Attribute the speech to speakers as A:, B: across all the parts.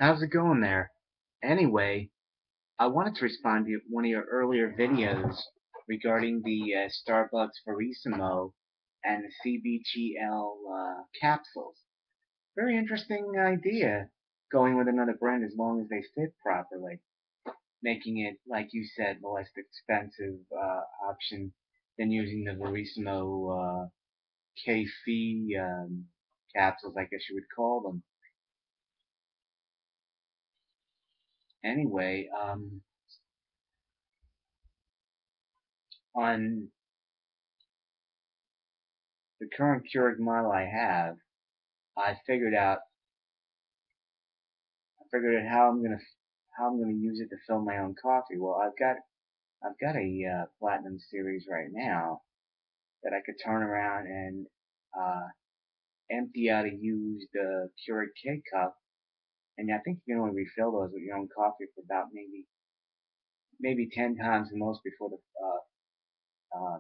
A: How's it going there? Anyway, I wanted to respond to one of your earlier videos regarding the Starbucks Verissimo and the CBGL capsules. Very interesting idea, going with another brand as long as they fit properly, making it, like you said, the less expensive option than using the Verissimo K-Fee capsules, I guess you would call them. Anyway, on the current Keurig model I have, I figured out how I'm gonna use it to fill my own coffee. Well, I've got a platinum series right now that I could turn around and uh, empty out a used Keurig K cup, and I think you can only refill those with your own coffee for about maybe 10 times the most before the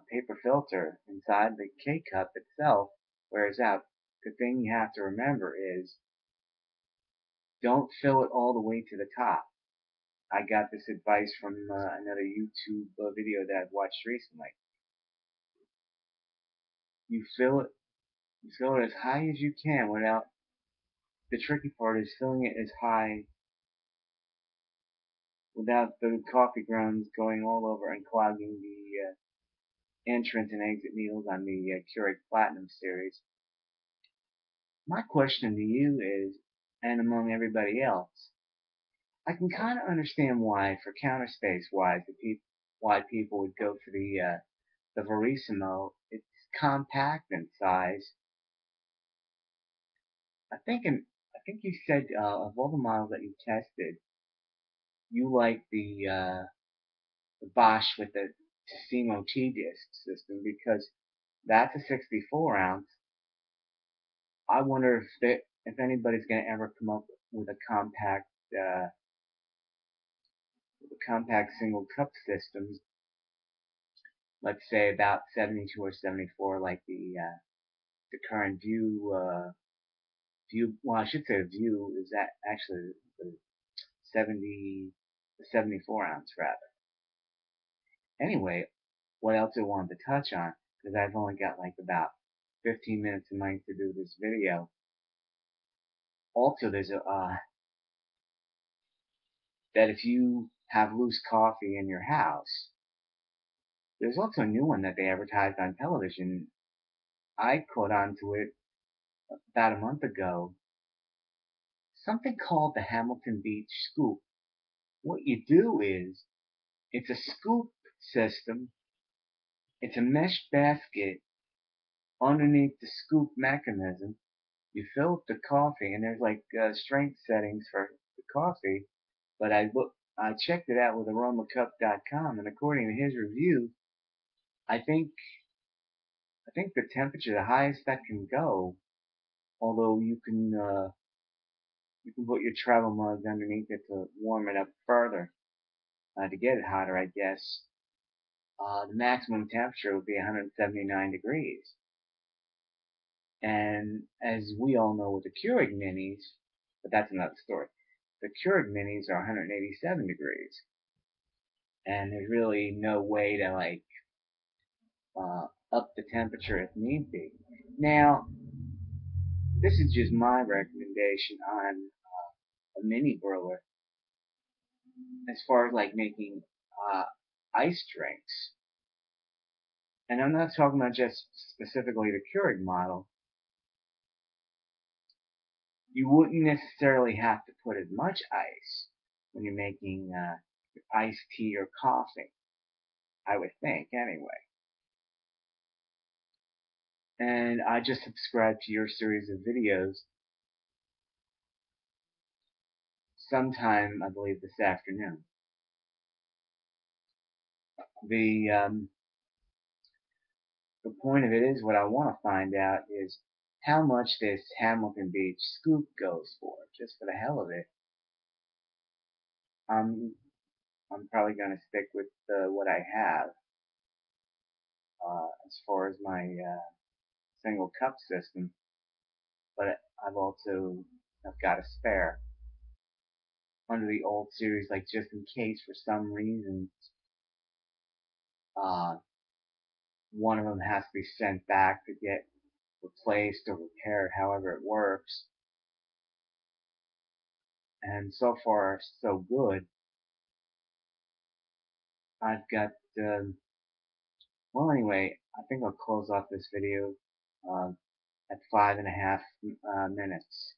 A: paper filter inside the K cup itself wears out. The thing you have to remember is don't fill it all the way to the top. I got this advice from another YouTube video that I've watched recently. You fill it, you fill it as high as you can without. The tricky part is filling it as high without the coffee grounds going all over and clogging the entrance and exit needles on the Keurig Platinum series. My question to you is, and among everybody else, I can kind of understand why, for counter space wise, why people would go for the Verissimo. It's compact in size. I think you said of all the models that you tested, you like the Bosch with the Tassimo T-disc system because that's a 64 ounce. I wonder if anybody's going to ever come up with a compact single cup system, let's say about 72 or 74, like the current View. Well, I should say View is that actually the 74 ounce rather. Anyway, what else I wanted to touch on, because I've only got like about 15 minutes a night to do this video. Also, there's that if you have loose coffee in your house, there's also a new one that they advertised on television. I caught on to it about a month ago. Something called the Hamilton Beach Scoop. What you do is, it's a scoop system. It's a mesh basket underneath the scoop mechanism. You fill up the coffee, and there's like strength settings for the coffee. But I checked it out with aromacup.com, and according to his review, I think the temperature, the highest that can go, although you can put your travel mugs underneath it to warm it up further to get it hotter, I guess. The maximum temperature would be 179 degrees. And as we all know with the Keurig minis, but that's another story. The Keurig minis are 187 degrees, and there's really no way to like up the temperature if need be. Now, this is just my recommendation on a mini brewer as far as like making ice drinks. And I'm not talking about just specifically the Keurig model. You wouldn't necessarily have to put as much ice when you're making iced tea or coffee, I would think, anyway. And I just subscribed to your series of videos sometime, I believe, this afternoon. The the point of it is, what I want to find out is how much this Hamilton Beach scoop goes for, just for the hell of it. I'm probably going to stick with what I have as far as my single cup system, but I've got a spare. under the old series, like just in case for some reason uh, one of them has to be sent back to get replaced or repaired, however it works. And so far, so good. I've got, well, anyway, I think I'll close off this video at 5.5 minutes.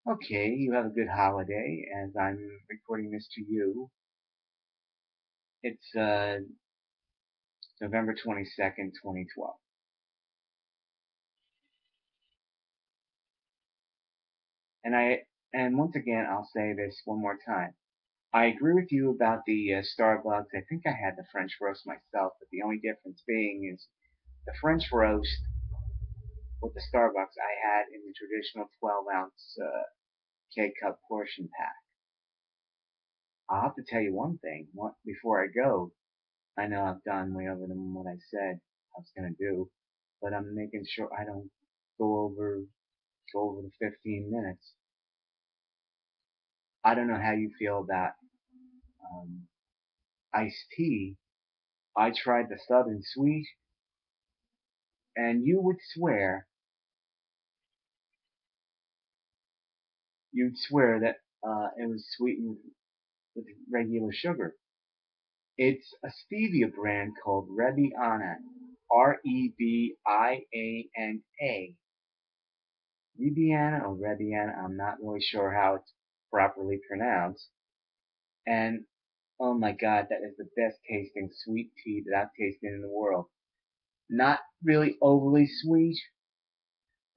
A: Okay, you have a good holiday as I'm recording this to you. It's November 22nd, 2012. And once again, I'll say this one more time. I agree with you about the Starbucks. I think I had the French roast myself, but the only difference being is the French roast with the Starbucks I had in the traditional 12-ounce K-cup portion pack. I'll have to tell you one thing before I go. I know I've gone way over than what I said I was going to do, but I'm making sure I don't go over the 15 minutes. I don't know how you feel about iced tea. I tried the Southern Sweet, and you'd swear that it was sweetened with regular sugar. It's a stevia brand called Rebiana, Rebiana. Rebiana or Rebiana, I'm not really sure how it's properly pronounced. And oh my god, that is the best tasting sweet tea that I've tasted in the world. Not really overly sweet,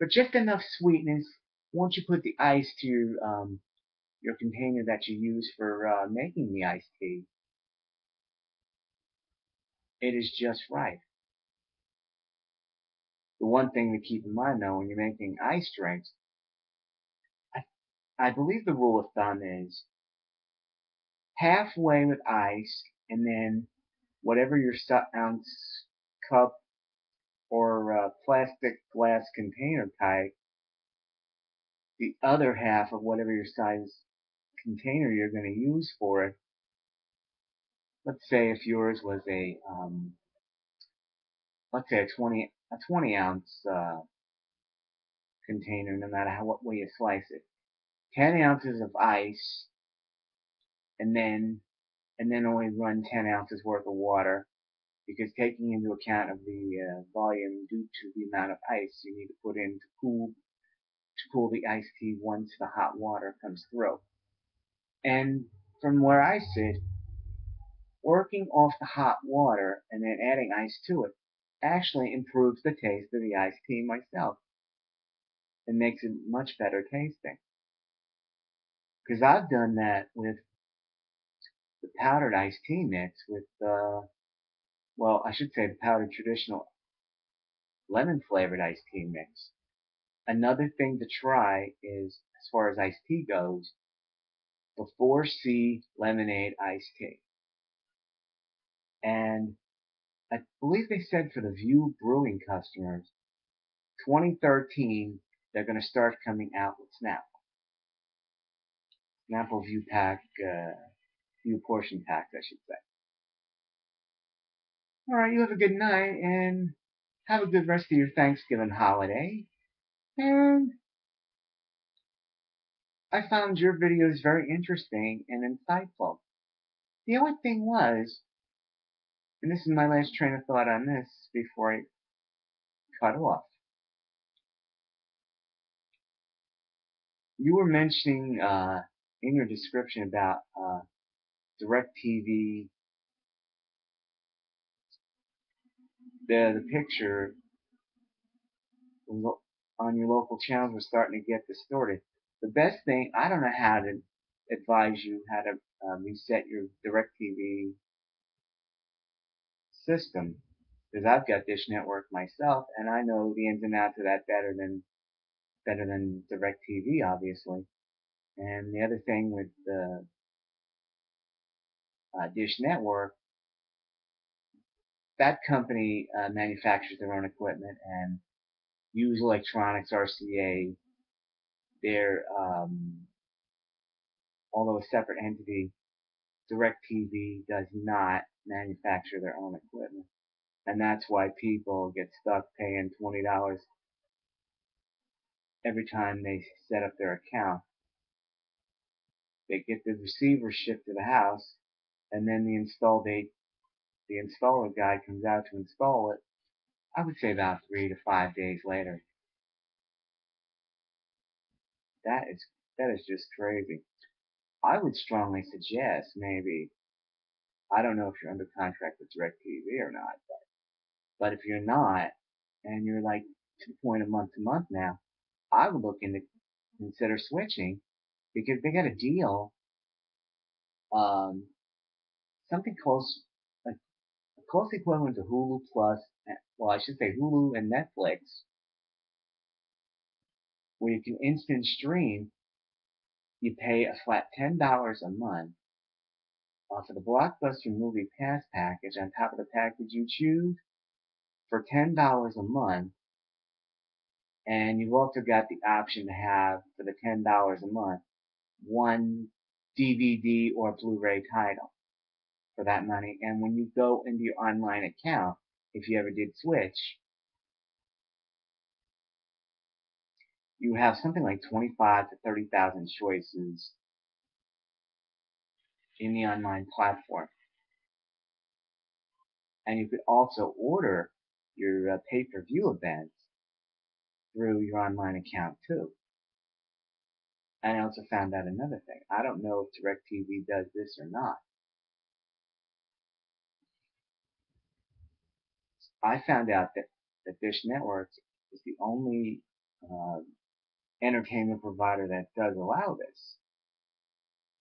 A: but just enough sweetness. Once you put the ice to your container that you use for making the iced tea, it is just right. The one thing to keep in mind though when you're making ice drinks, I believe the rule of thumb is halfway with ice and then whatever your ounce cup or plastic glass container type, the other half of whatever your size container you're going to use for it. Let's say if yours was let's say a 20 ounce container, no matter what way you slice it, 10 ounces of ice, and then only run 10 ounces worth of water, because taking into account of the volume due to the amount of ice you need to put in to cool the iced tea once the hot water comes through. And from where I sit, working off the hot water and then adding ice to it actually improves the taste of the iced tea myself. It makes it much better tasting. Because I've done that with the powdered iced tea mix with, well, I should say the powdered traditional lemon flavored iced tea mix. Another thing to try is, as far as iced tea goes, the 4C lemonade iced tea. And I believe they said for the View Brewing customers, 2013, they're going to start coming out with Snapple View Pack, View Portion Packs, I should say. Alright, you have a good night, and have a good rest of your Thanksgiving holiday. And I found your videos very interesting and insightful. The only thing was, and this is my last train of thought on this before I cut off. You were mentioning in your description about DirecTV, the picture on your local channels was starting to get distorted. The best thing, I don't know how to advise you how to reset your DirecTV system, because I've got Dish Network myself, and I know the ins and outs of that better than DirecTV, obviously. And the other thing with the Dish Network, that company manufactures their own equipment, and Hughes Electronics, RCA, they're although a separate entity, DirecTV does not manufacture their own equipment. And that's why people get stuck paying $20 every time they set up their account. They get the receiver shipped to the house, and then the installer guy comes out to install it. I would say about 3 to 5 days later. That is just crazy. I would strongly suggest maybe, I don't know if you're under contract with DirecTV or not, but if you're not, and you're like to the point of month to month now, I would look into consider switching because they got a deal, um, something like close equivalent to Hulu Plus, well, I should say Hulu and Netflix, where you can instant stream. You pay a flat $10 a month for the Blockbuster Movie Pass package on top of the package you choose for $10 a month. And you've also got the option to have, for the $10 a month, one DVD or Blu-ray title for that money. And when you go into your online account, if you ever did switch, you have something like 25 to 30,000 choices in the online platform. And you could also order your pay-per-view events through your online account too. And I also found out another thing. I don't know if DirecTV does this or not. I found out that Dish Network is the only entertainment provider that does allow this.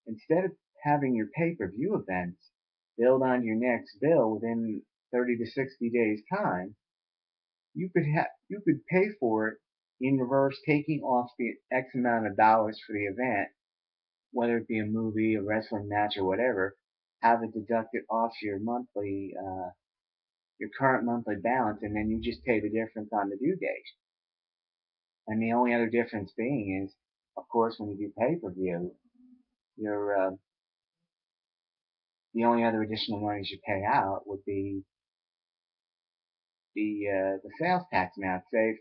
A: Instead of having your pay-per-view events billed on your next bill within 30 to 60 days time, you could pay for it in reverse, taking off the X amount of dollars for the event, whether it be a movie, a wrestling match, or whatever, have it deducted off your your current monthly balance, and then you just pay the difference on the due date. And the only other difference being is, of course, when you do pay-per-view, the only other additional monies you pay out would be the sales tax amount. Say,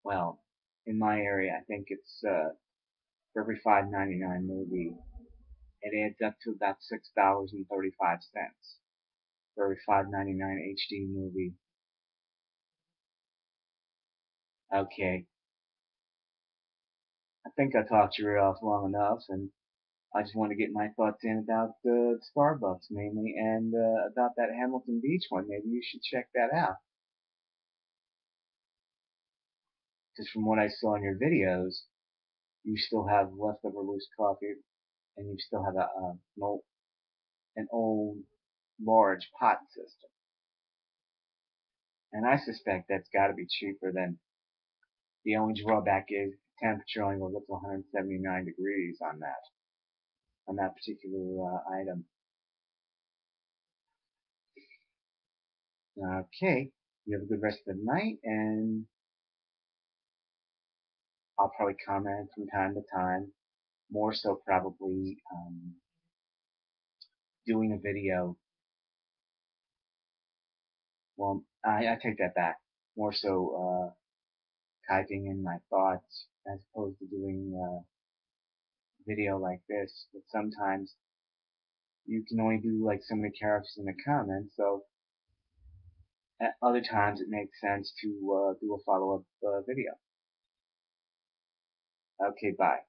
A: well, in my area, I think it's for every $5.99 movie, it adds up to about $6.35 for every $5.99 HD movie. Okay, I think I talked your ear off long enough, and I just want to get my thoughts in about Starbucks mainly, and about that Hamilton Beach one. Maybe you should check that out. Because from what I saw in your videos, you still have leftover loose coffee, and you still have an old large pot system. And I suspect that's got to be cheaper than, the only drawback is the temperature only goes up to 179 degrees on that particular item. Okay, you have a good rest of the night, and I'll probably comment from time to time, more so probably doing a video. Well, I take that back. More so typing in my thoughts as opposed to doing video like this. But sometimes you can only do like so many characters in the comments, so at other times it makes sense to do a follow-up video. Okay, bye.